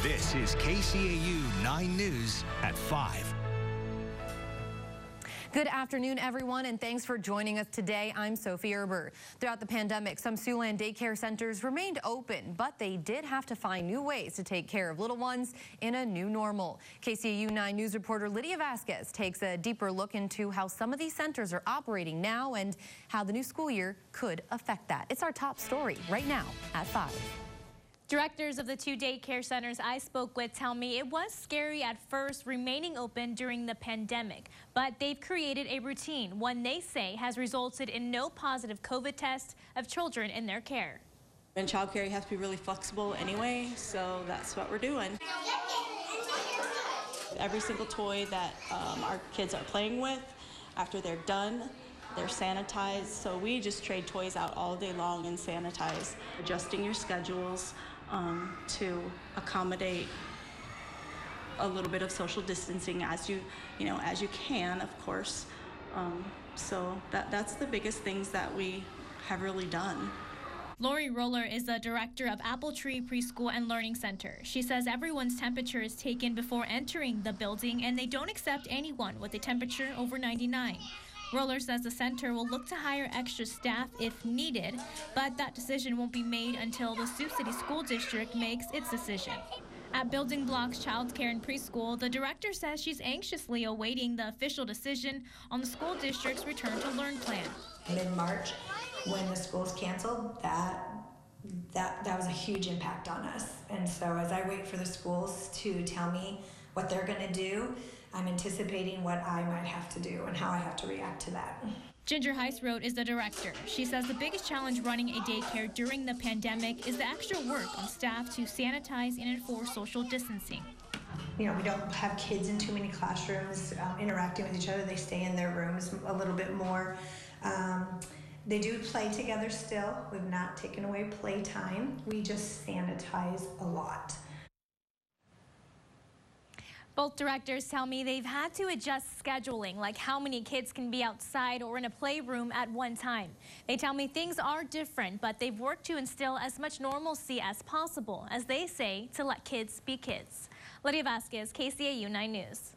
This is KCAU 9 News at 5. Good afternoon, everyone, and thanks for joining us today. I'm Sophie Erber. Throughout the pandemic, some Siouxland daycare centers remained open, but they did have to find new ways to take care of little ones in a new normal. KCAU 9 News reporter Lydia Vasquez takes a deeper look into how some of these centers are operating now and how the new school year could affect that. It's our top story right now at 5. Directors of the 2 daycare centers I spoke with tell me it was scary at first remaining open during the pandemic, but they've created a routine, one they say has resulted in no positive COVID tests of children in their care. In childcare, you have to be really flexible anyway, so that's what we're doing. Every single toy that our kids are playing with, after they're done, they're sanitized, so we just trade toys out all day long and sanitize. Adjusting your schedules to accommodate a little bit of social distancing as you can, of course. So that's the biggest things that we have really done. Lori Roller is the director of Apple Tree Preschool and Learning Center. She says everyone's temperature is taken before entering the building, and they don't accept anyone with a temperature over 99. Roller says the center will look to hire extra staff if needed, but that decision won't be made until the Sioux City School District makes its decision. At Building Blocks Child Care and Preschool, the director says she's anxiously awaiting the official decision on the school district's return to learn plan. Mid-March, when the schools canceled, that was a huge impact on us. And so as I wait for the schools to tell me what they're going to do, I'm anticipating what I might have to do and how I have to react to that. Ginger Heisroth is the director. She says the biggest challenge running a daycare during the pandemic is the extra work on staff to sanitize and enforce social distancing. We don't have kids in too many classrooms interacting with each other. They stay in their rooms a little bit more. They do play together still. We've not taken away playtime. We just sanitize a lot. Both directors tell me they've had to adjust scheduling, like how many kids can be outside or in a playroom at one time. They tell me things are different, but they've worked to instill as much normalcy as possible, as they say, to let kids be kids. Lydia Vasquez, KCAU 9 News.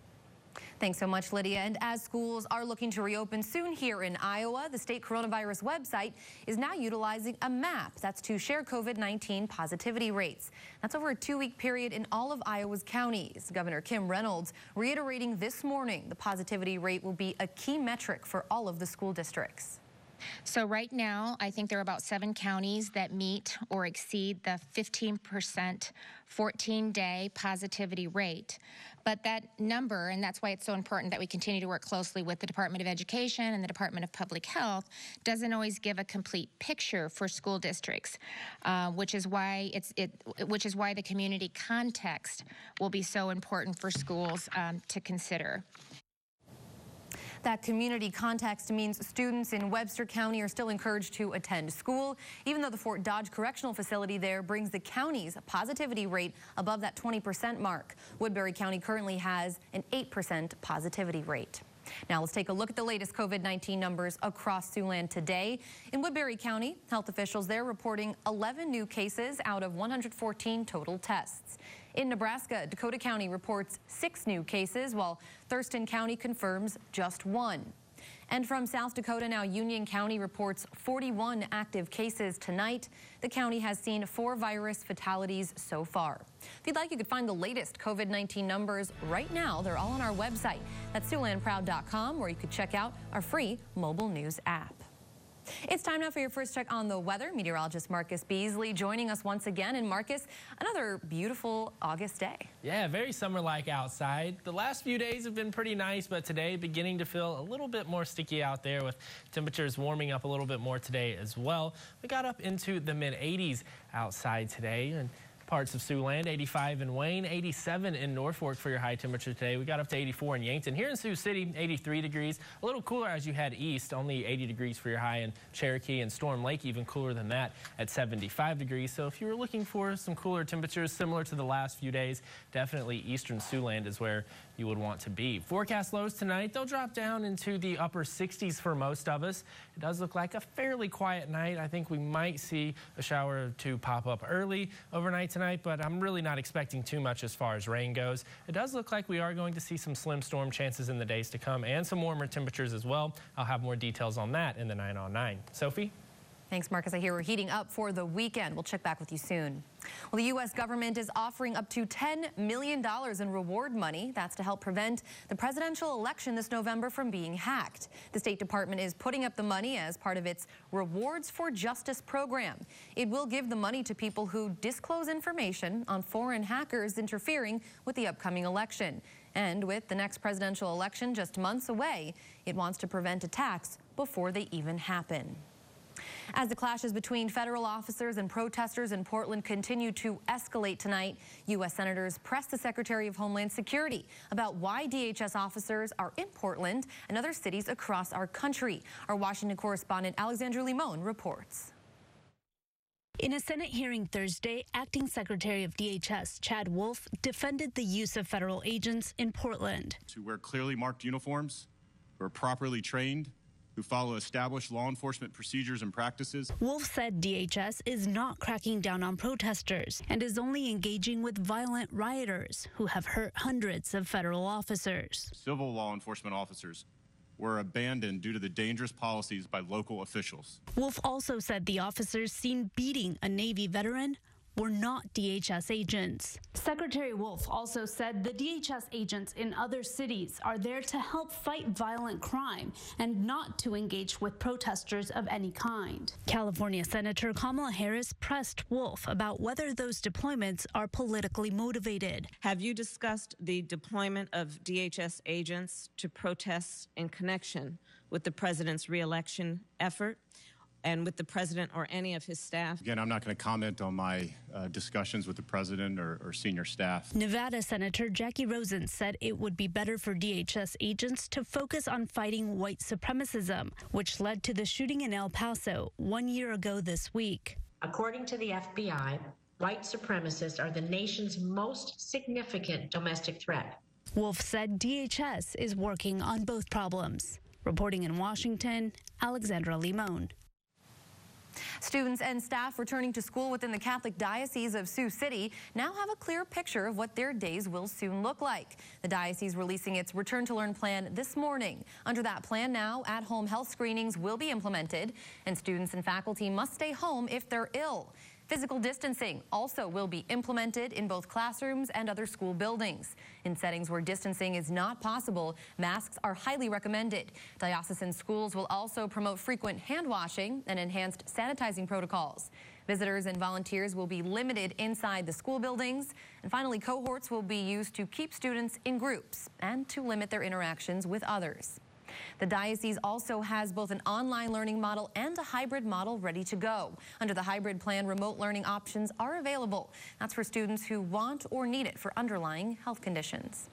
Thanks so much, Lydia. And as schools are looking to reopen soon here in Iowa, the state coronavirus website is now utilizing a map that's to share COVID-19 positivity rates. That's over a 2-week period in all of Iowa's counties. Governor Kim Reynolds reiterating this morning the positivity rate will be a key metric for all of the school districts. So right now, I think there are about 7 counties that meet or exceed the 15% 14-day positivity rate. But that number, and that's why it's so important that we continue to work closely with the Department of Education and the Department of Public Health, doesn't always give a complete picture for school districts, which is why the community context will be so important for schools to consider. That community context means students in Webster County are still encouraged to attend school, even though the Fort Dodge Correctional Facility there brings the county's positivity rate above that 20% mark. Woodbury County currently has an 8% positivity rate. Now let's take a look at the latest COVID-19 numbers across Siouxland today. In Woodbury County, health officials there reporting 11 new cases out of 114 total tests. In Nebraska, Dakota County reports 6 new cases, while Thurston County confirms just 1. And from South Dakota, now Union County reports 41 active cases tonight. The county has seen 4 virus fatalities so far. If you'd like, you could find the latest COVID-19 numbers right now. They're all on our website. That's SiouxlandProud.com, where you could check out our free mobile news app. It's time now for your first check on the weather. Meteorologist Marcus Beasley joining us once again. And Marcus, another beautiful August day. Yeah, very summer-like outside. The last few days have been pretty nice, but today beginning to feel a little bit more sticky out there, with temperatures warming up a little bit more today as well. We got up into the mid-80s outside today, and parts of Siouxland, 85 in Wayne, 87 in Norfolk for your high temperature today. We got up to 84 in Yankton. Here in Sioux City, 83 degrees. A little cooler as you head east, only 80 degrees for your high in Cherokee, and Storm Lake even cooler than that at 75 degrees. So if you were looking for some cooler temperatures similar to the last few days, definitely eastern Siouxland is where you would want to be. Forecast lows tonight, they'll drop down into the upper 60s for most of us. It does look like a fairly quiet night. I think we might see a shower or two pop up early overnight tonight, but I'm really not expecting too much as far as rain goes. It does look like we are going to see some slim storm chances in the days to come and some warmer temperatures as well. I'll have more details on that in the 9 on 9. Sophie? Thanks, Marcus. I hear we're heating up for the weekend. We'll check back with you soon. Well, the U.S. government is offering up to $10 million in reward money. That's to help prevent the presidential election this November from being hacked. The State Department is putting up the money as part of its Rewards for Justice program. It will give the money to people who disclose information on foreign hackers interfering with the upcoming election. And with the next presidential election just months away, it wants to prevent attacks before they even happen. As the clashes between federal officers and protesters in Portland continue to escalate tonight, U.S. senators pressed the Secretary of Homeland Security about why DHS officers are in Portland and other cities across our country. Our Washington correspondent Alexandra Limon reports. In a Senate hearing Thursday, Acting Secretary of DHS Chad Wolf defended the use of federal agents in Portland. To wear clearly marked uniforms, who are properly trained, who follow established law enforcement procedures and practices. Wolf said DHS is not cracking down on protesters and is only engaging with violent rioters who have hurt hundreds of federal officers. Civil law enforcement officers were abandoned due to the dangerous policies by local officials. Wolf also said the officers seen beating a Navy veteran were not DHS agents. Secretary Wolf also said the DHS agents in other cities are there to help fight violent crime and not to engage with protesters of any kind. California Senator Kamala Harris pressed Wolf about whether those deployments are politically motivated. Have you discussed the deployment of DHS agents to protests in connection with the president's re-election effort and with the president or any of his staff? Again, I'm not going to comment on my discussions with the president or senior staff. Nevada Senator Jackie Rosen said it would be better for DHS agents to focus on fighting white supremacism, which led to the shooting in El Paso 1 year ago this week. According to the FBI, white supremacists are the nation's most significant domestic threat. Wolf said DHS is working on both problems. Reporting in Washington, Alexandra Limon. Students and staff returning to school within the Catholic Diocese of Sioux City now have a clear picture of what their days will soon look like. The diocese releasing its Return to Learn plan this morning. Under that plan now, at-home health screenings will be implemented, and students and faculty must stay home if they're ill. Physical distancing also will be implemented in both classrooms and other school buildings. In settings where distancing is not possible, masks are highly recommended. Diocesan schools will also promote frequent hand washing and enhanced sanitizing protocols. Visitors and volunteers will be limited inside the school buildings. And finally, cohorts will be used to keep students in groups and to limit their interactions with others. The diocese also has both an online learning model and a hybrid model ready to go. Under the hybrid plan, remote learning options are available. That's for students who want or need it for underlying health conditions.